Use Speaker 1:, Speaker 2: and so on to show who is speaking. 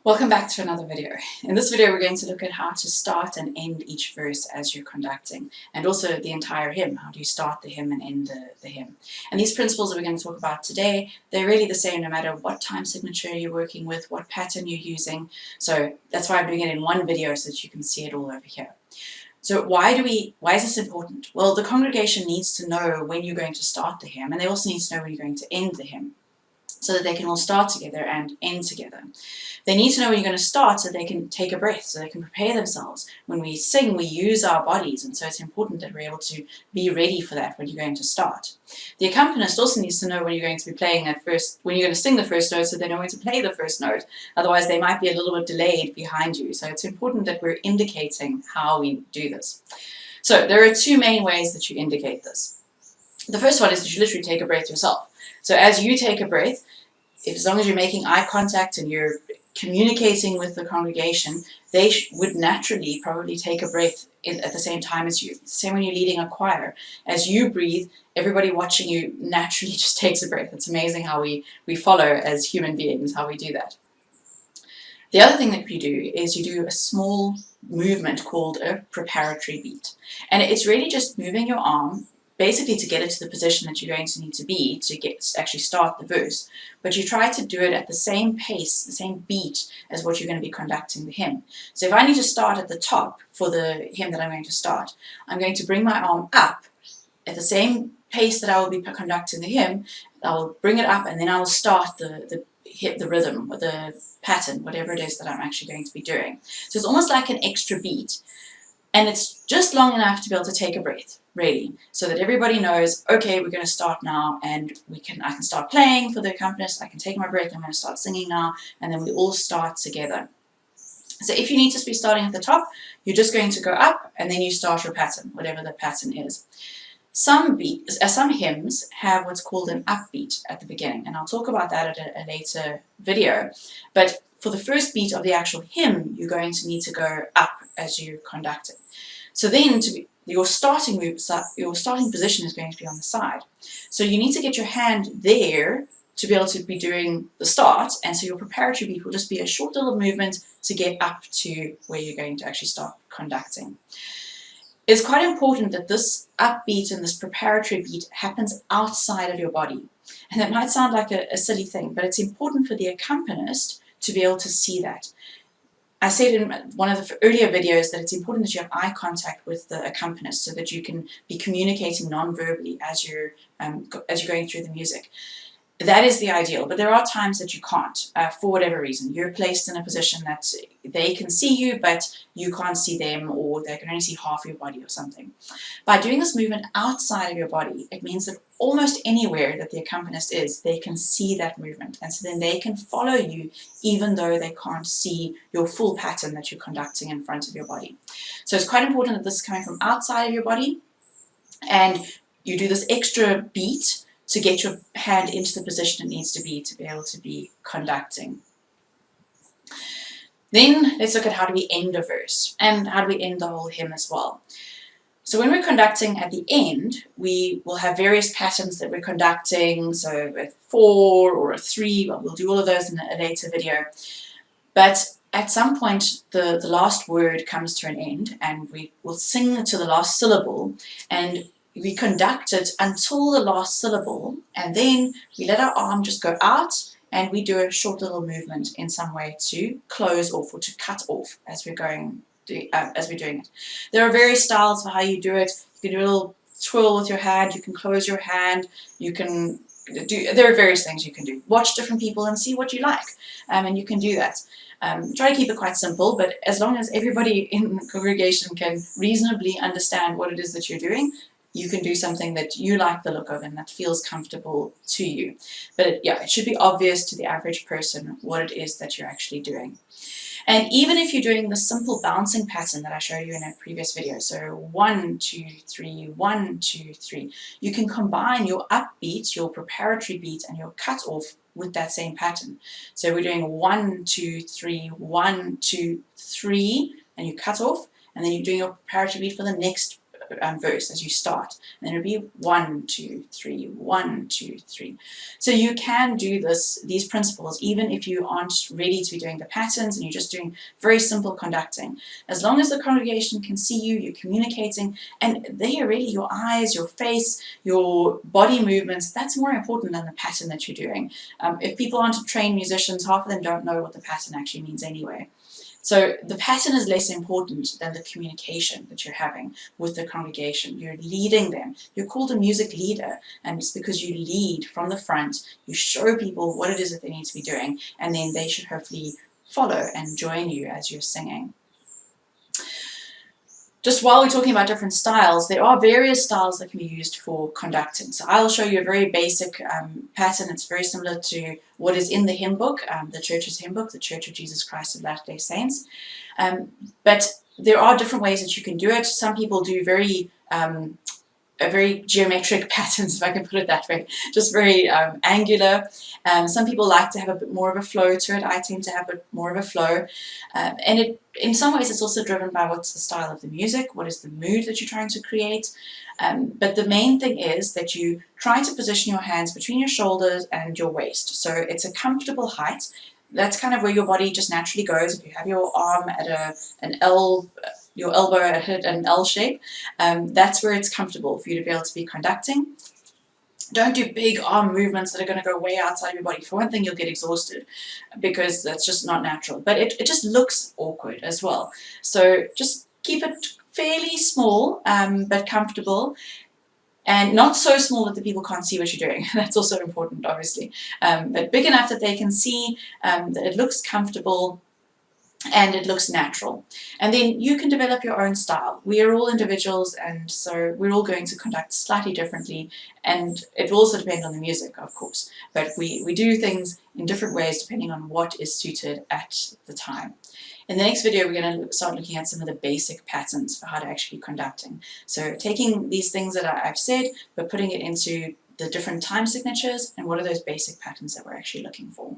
Speaker 1: Welcome back to another video. In this video we're going to look at how to start and end each verse as you're conducting, and also the entire hymn. How do you start the hymn and end the hymn? And these principles that we're going to talk about today, they're really the same no matter what time signature you're working with, what pattern you're using. So that's why I'm doing it in one video so that you can see it all over here. So why is this important? Well, the congregation needs to know when you're going to start the hymn, and they also need to know when you're going to end the hymn, so that they can all start together and end together. They need to know when you're going to start so they can take a breath, so they can prepare themselves. When we sing, we use our bodies, and so it's important that we're able to be ready for that when you're going to start. The accompanist also needs to know when you're going to be playing when you're going to sing the first note, so they know when to play the first note. Otherwise, they might be a little bit delayed behind you. So it's important that we're indicating how we do this. So there are two main ways that you indicate this. The first one is that you literally take a breath yourself. So as you take a breath, as long as you're making eye contact and you're communicating with the congregation, they would naturally probably take a breath at the same time as you. Same when you're leading a choir. As you breathe, everybody watching you naturally just takes a breath. It's amazing how we follow as human beings, how we do that. The other thing that you do is you do a small movement called a preparatory beat. And it's really just moving your arm basically to get it to the position that you're going to need to be to actually start the verse. But you try to do it at the same pace, the same beat as what you're going to be conducting the hymn. So if I need to start at the top for the hymn that I'm going to start, I'm going to bring my arm up at the same pace that I will be conducting the hymn. I will bring it up and then I will start the rhythm or the pattern, whatever it is that I'm actually going to be doing. So it's almost like an extra beat. And it's just long enough to be able to take a breath, really, so that everybody knows, okay, we're going to start now, and I can start playing for the accompanist, I can take my breath, I'm going to start singing now, and then we all start together. So if you need to be starting at the top, you're just going to go up, and then you start your pattern, whatever the pattern is. Some hymns have what's called an upbeat at the beginning, and I'll talk about that at a later video. But for the first beat of the actual hymn, you're going to need to go up as you conduct it. So then your starting position is going to be on the side. So you need to get your hand there to be able to be doing the start, and so your preparatory beat will just be a short little movement to get up to where you're going to actually start conducting. It's quite important that this upbeat and this preparatory beat happens outside of your body. And it might sound like a silly thing, but it's important for the accompanist to be able to see that. I said in one of the earlier videos that it's important that you have eye contact with the accompanist so that you can be communicating non-verbally as you're going through the music. That is the ideal, but there are times that you can't, for whatever reason. You're placed in a position that they can see you, but you can't see them, or they can only see half your body or something. By doing this movement outside of your body, it means that almost anywhere that the accompanist is, they can see that movement, and so then they can follow you even though they can't see your full pattern that you're conducting in front of your body. So it's quite important that this is coming from outside of your body, and you do this extra beat to get your hand into the position it needs to be able to be conducting. Then let's look at how do we end a verse, and how do we end the whole hymn as well. So when we're conducting at the end, we will have various patterns that we're conducting, so a 4 or a 3, but we'll do all of those in a later video. But at some point, the last word comes to an end, and we will sing to the last syllable, and we conduct it until the last syllable, and then we let our arm just go out and we do a short little movement in some way to close off or to cut off as we're doing it. There are various styles for how you do it. You can do a little twirl with your hand, you can close your hand, there are various things you can do. Watch different people and see what you like, and you can do that. Try to keep it quite simple, but as long as everybody in the congregation can reasonably understand what it is that you're doing, you can do something that you like the look of and that feels comfortable to you. But it should be obvious to the average person what it is that you're actually doing. And even if you're doing the simple bouncing pattern that I showed you in a previous video, so 1, 2, 3, 1, 2, 3, you can combine your upbeat, your preparatory beat, and your cut off with that same pattern. So we're doing 1, 2, 3, 1, 2, 3, and you cut off, and then you're doing your preparatory beat for the next verse as you start. And then it'll be 1, 2, 3, 1, 2, 3. So you can do these principles even if you aren't ready to be doing the patterns and you're just doing very simple conducting. As long as the congregation can see you, you're communicating, and they are really your eyes, your face, your body movements, that's more important than the pattern that you're doing. If people aren't trained musicians, half of them don't know what the pattern actually means anyway. So the pattern is less important than the communication that you're having with the congregation. You're leading them. You're called a music leader, and it's because you lead from the front. You show people what it is that they need to be doing, and then they should hopefully follow and join you as you're singing. Just while we're talking about different styles, there are various styles that can be used for conducting. So I'll show you a very basic pattern. It's very similar to what is in the hymn book, the church's hymn book, the Church of Jesus Christ of Latter-day Saints. But there are different ways that you can do it. Some people do very geometric patterns, if I can put it that way, just very angular. Some people like to have a bit more of a flow to it. I tend to have a bit more of a flow. And in some ways it's also driven by what's the style of the music, what is the mood that you're trying to create. But the main thing is that you try to position your hands between your shoulders and your waist. So it's a comfortable height. That's kind of where your body just naturally goes. If you have your arm at your elbow at an L shape, that's where it's comfortable for you to be able to be conducting. Don't do big arm movements that are going to go way outside your body. For one thing, you'll get exhausted because that's just not natural. But it just looks awkward as well. So just keep it fairly small, but comfortable. And not so small that the people can't see what you're doing. That's also important, obviously. But big enough that they can see, that it looks comfortable, and it looks natural. And then you can develop your own style. We are all individuals, and so we're all going to conduct slightly differently, and it will also depend on the music, of course. But we do things in different ways depending on what is suited at the time. In the next video, we're going to start looking at some of the basic patterns for how to actually be conducting. So taking these things that I've said, but putting it into the different time signatures and what are those basic patterns that we're actually looking for.